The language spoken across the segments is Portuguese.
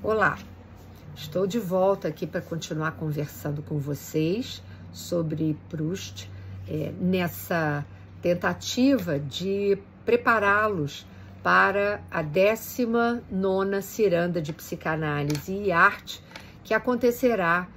Olá, estou de volta aqui para continuar conversando com vocês sobre Proust, nessa tentativa de prepará-los para a 19ª Ciranda de Psicanálise e Arte, que acontecerá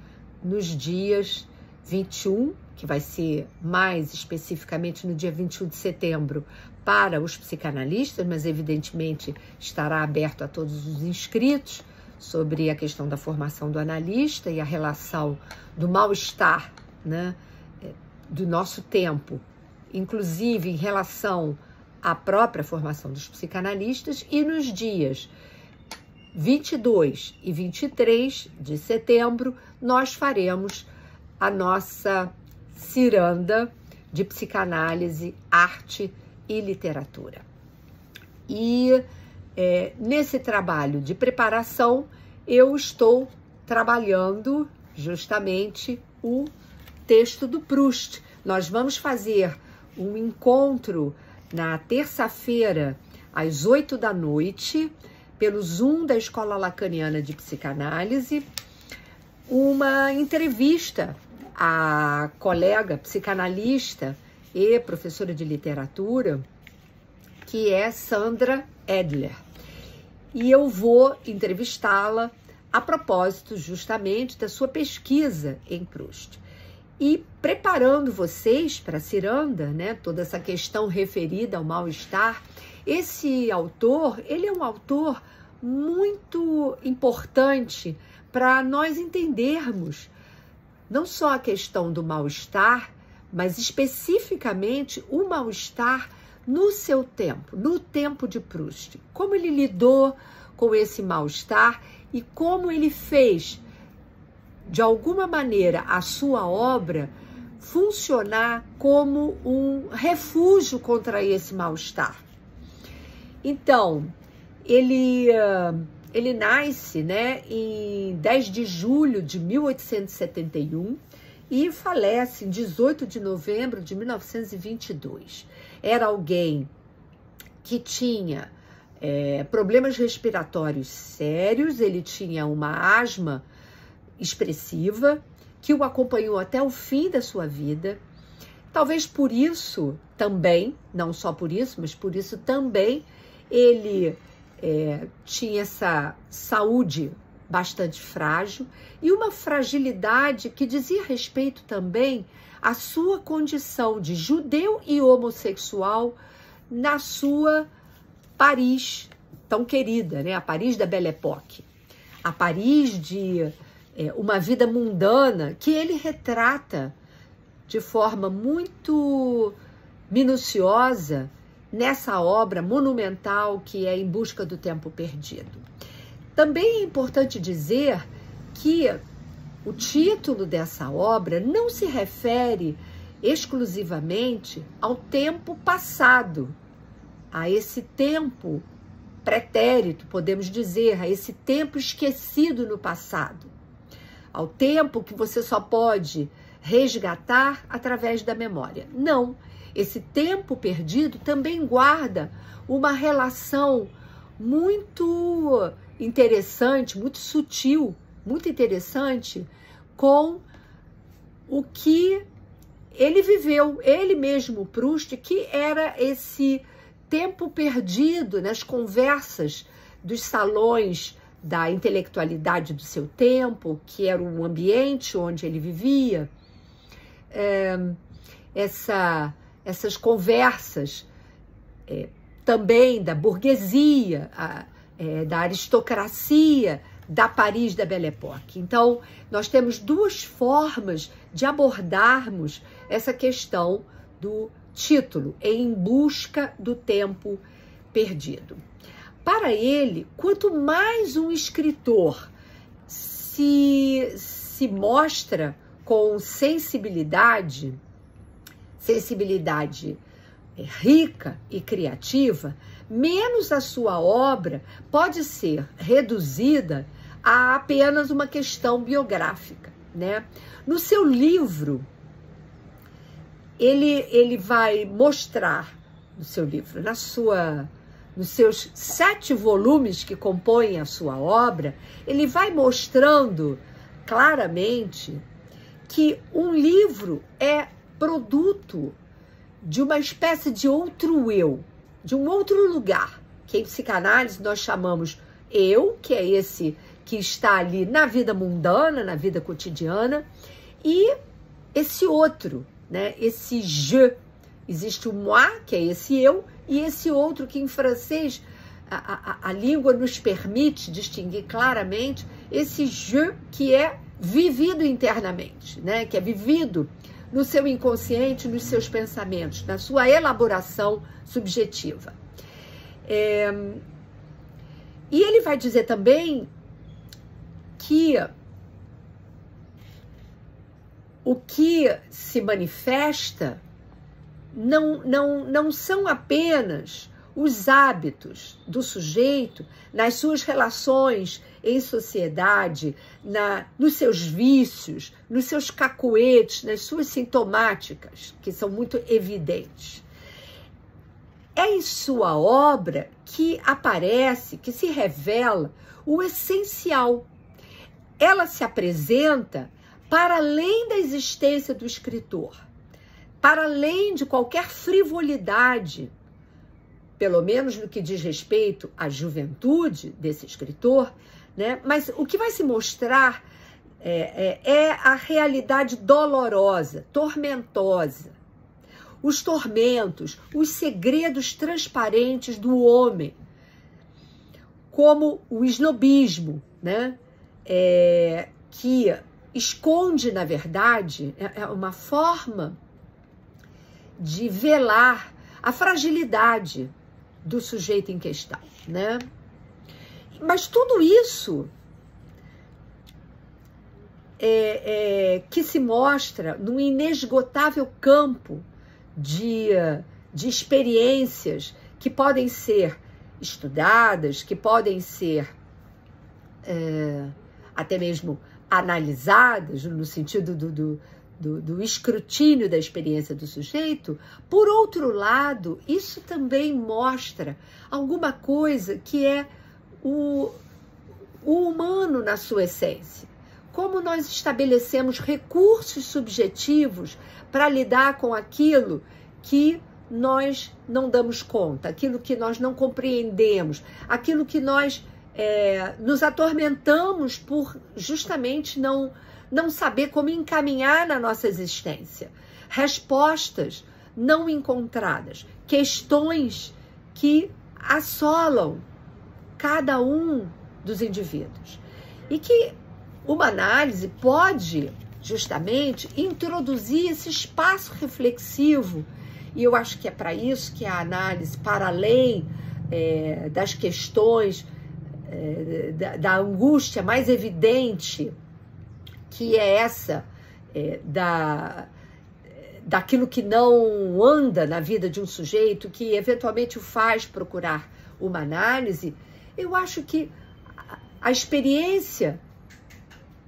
nos dias 21, que vai ser mais especificamente no dia 21 de setembro, para os psicanalistas, mas evidentemente estará aberto a todos os inscritos, sobre a questão da formação do analista e a relação do mal-estar, né, do nosso tempo, inclusive em relação à própria formação dos psicanalistas, e nos dias 22 e 23 de setembro nós faremos a nossa ciranda de psicanálise, arte e literatura. E nesse trabalho de preparação, eu estou trabalhando justamente o texto do Proust. Nós vamos fazer um encontro na terça-feira, às 8 da noite, pelo Zoom da Escola Lacaniana de Psicanálise, uma entrevista à colega psicanalista e professora de literatura, que é Sandra Edler. E eu vou entrevistá-la a propósito justamente da sua pesquisa em Proust. E preparando vocês para a ciranda, né, toda essa questão referida ao mal-estar, esse autor, ele é um autor muito importante para nós entendermos não só a questão do mal-estar, mas especificamente o mal-estar no seu tempo, no tempo de Proust. Como ele lidou com esse mal-estar e como ele fez, de alguma maneira, a sua obra funcionar como um refúgio contra esse mal-estar. Então, ele nasce, né, em 10 de julho de 1871 e falece em 18 de novembro de 1922. Era alguém que tinha problemas respiratórios sérios, ele tinha uma asma expressiva que o acompanhou até o fim da sua vida. Talvez por isso também, não só por isso, mas por isso também, ele tinha essa saúde bastante frágil e uma fragilidade que dizia respeito também à sua condição de judeu e homossexual na sua Paris tão querida, né? A Paris da Belle Époque, a Paris de uma vida mundana que ele retrata de forma muito minuciosa nessa obra monumental que é Em Busca do Tempo Perdido. Também é importante dizer que o título dessa obra não se refere exclusivamente ao tempo passado, a esse tempo pretérito, podemos dizer, a esse tempo esquecido no passado, ao tempo que você só pode resgatar através da memória. Não, esse tempo perdido também guarda uma relação muito interessante, muito sutil, muito interessante com o que ele viveu, ele mesmo, Proust, que era esse tempo perdido nas conversas dos salões da intelectualidade do seu tempo, que era o ambiente onde ele vivia, essas conversas também da burguesia, da aristocracia, da Paris da Belle Époque. Então, nós temos duas formas de abordarmos essa questão do título, Em Busca do Tempo Perdido. Para ele, quanto mais um escritor se mostra com sensibilidade rica e criativa, menos a sua obra pode ser reduzida a apenas uma questão biográfica, né? No seu livro, ele vai mostrar, no seu livro, nos seus 7 volumes que compõem a sua obra, ele vai mostrando claramente que um livro é produto de uma espécie de outro eu, de um outro lugar, que em psicanálise nós chamamos eu, que é esse que está ali na vida mundana, na vida cotidiana, e esse outro, né? Esse je. Existe o moi, que é esse eu, e esse outro que em francês a língua nos permite distinguir claramente, esse je que é vivido internamente, né? Que é vivido no seu inconsciente, nos seus pensamentos, na sua elaboração subjetiva. E ele vai dizer também que o que se manifesta não são apenas os hábitos do sujeito nas suas relações em sociedade, nos seus vícios, nos seus cacoetes, nas suas sintomáticas, que são muito evidentes. É em sua obra que aparece, que se revela o essencial. Ela se apresenta para além da existência do escritor, para além de qualquer frivolidade, pelo menos no que diz respeito à juventude desse escritor, né? Mas o que vai se mostrar é a realidade dolorosa, tormentosa, os tormentos, os segredos transparentes do homem, como o snobismo, né? Que esconde, na verdade, é uma forma de velar a fragilidade do sujeito em questão, né? Mas tudo isso que se mostra num inesgotável campo de experiências que podem ser estudadas, que podem ser até mesmo analisadas no sentido do escrutínio da experiência do sujeito. Por outro lado, isso também mostra alguma coisa que é o humano na sua essência. Como nós estabelecemos recursos subjetivos para lidar com aquilo que nós não damos conta, aquilo que nós não compreendemos, aquilo que nós nos atormentamos por justamente não saber como encaminhar na nossa existência. Respostas não encontradas, questões que assolam cada um dos indivíduos. E que uma análise pode justamente introduzir esse espaço reflexivo, e eu acho que é para isso que a análise, para além das questões da angústia mais evidente, que é essa daquilo que não anda na vida de um sujeito, que eventualmente o faz procurar uma análise, eu acho que a experiência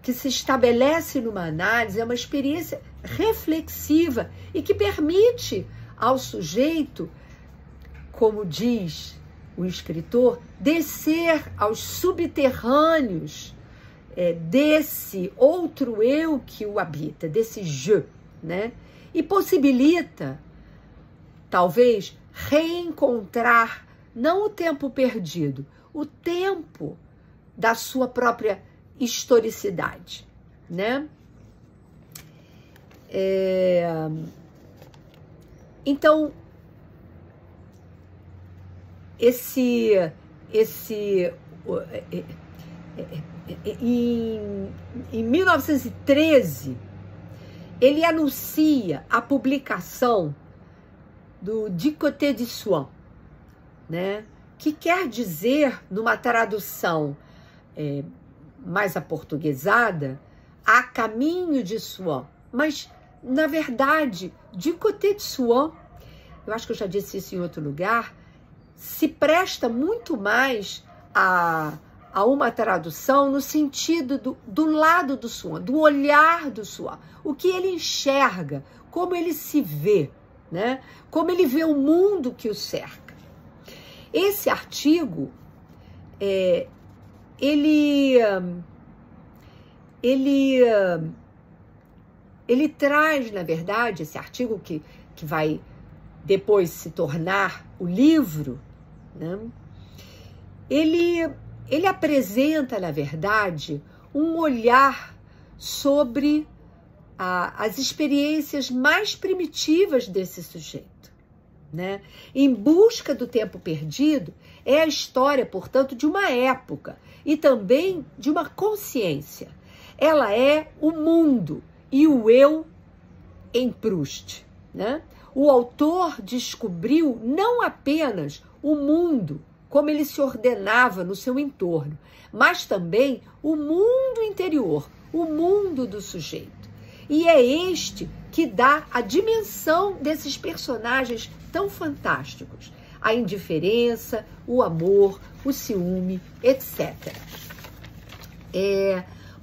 que se estabelece numa análise é uma experiência reflexiva e que permite ao sujeito, como diz o escritor, descer aos subterrâneos desse outro eu que o habita, desse je, né? E possibilita, talvez, reencontrar não o tempo perdido, o tempo da sua própria historicidade, né? Então, em 1913, ele anuncia a publicação do Du Côté de Swann, né? Que quer dizer, numa tradução mais aportuguesada, a caminho de Swann. Mas, na verdade, Du Côté de Swann, eu acho que eu já disse isso em outro lugar, se presta muito mais a uma tradução no sentido do lado do Swann, do olhar do Swann, o que ele enxerga, como ele se vê, né? Como ele vê o mundo que o cerca. Esse artigo, ele traz, na verdade, esse artigo que vai depois se tornar o livro, né? Ele apresenta, na verdade, um olhar sobre as experiências mais primitivas desse sujeito, né? Em Busca do Tempo Perdido é a história, portanto, de uma época e também de uma consciência. Ela é o mundo e o eu em Proust, né? O autor descobriu não apenas o mundo como ele se ordenava no seu entorno, mas também o mundo interior, o mundo do sujeito. E é este que dá a dimensão desses personagens tão fantásticos. A indiferença, o amor, o ciúme, etc.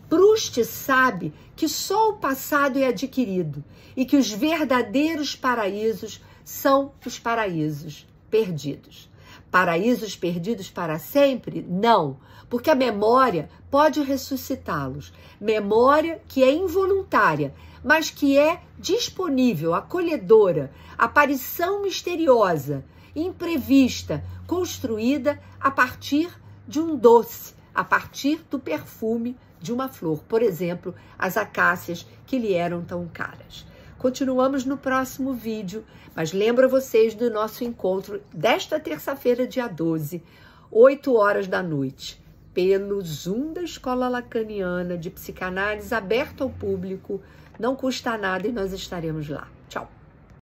Proust sabe que só o passado é adquirido e que os verdadeiros paraísos são os paraísos perdidos. Paraísos perdidos para sempre? Não, porque a memória pode ressuscitá-los. Memória que é involuntária, mas que é disponível, acolhedora, aparição misteriosa, imprevista, construída a partir de um doce, a partir do perfume de uma flor. Por exemplo, as acácias que lhe eram tão caras. Continuamos no próximo vídeo, mas lembro a vocês do nosso encontro desta terça-feira, dia 12, 8 horas da noite, pelo Zoom da Escola Lacaniana de Psicanálise, aberto ao público, não custa nada e nós estaremos lá.